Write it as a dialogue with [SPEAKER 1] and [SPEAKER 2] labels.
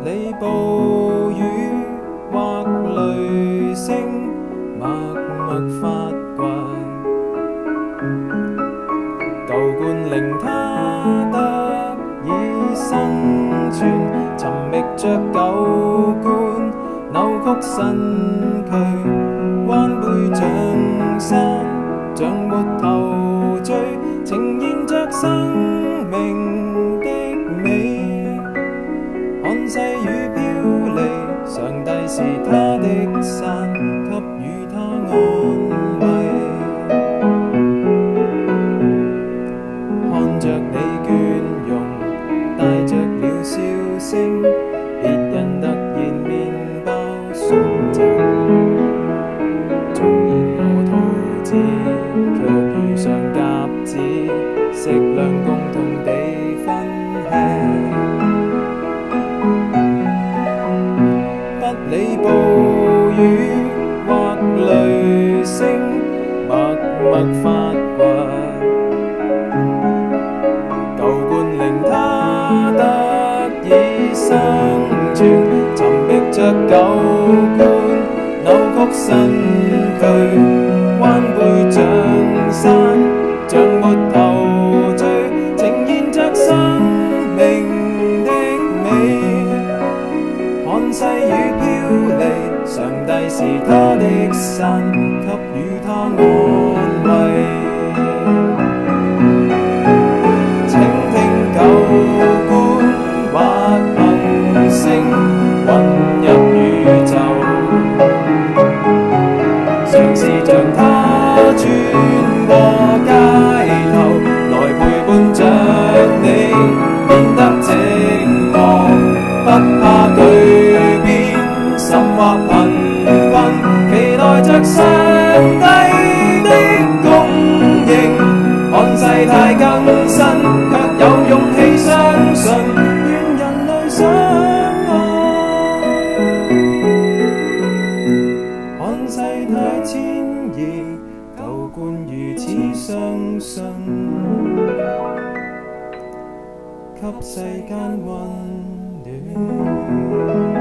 [SPEAKER 1] 理暴雨或雷聲，默默發掘，舊冠令他得以生存，尋覓着舊冠，扭曲身軀，彎背像山，像沒頭緒，呈現着生命的美。看細雨飄離，上帝是他的傘，給予他安慰。看着你倦容，帶着了笑聲，別人突然麵包送贈，縱然我肚子，卻遇上鴿子，食量共同地分吃。不理暴雨或雷聲，默默發掘，舊冠令他得以生存，尋覓着舊冠，扭曲身軀，彎背像山，像沒頭緒，呈現着生命的美。看細雨飄離，上帝是他的傘，給予他安慰。請聽舊冠或行星混入宇宙，嘗試像他穿過街頭，來陪伴着你，免得寂寞，不怕巨變，甚或貧困，期待着上帝的供應。看世態更新，卻有勇氣相信，願人類相愛。看世態遷移，舊冠如此相信，給世間溫暖。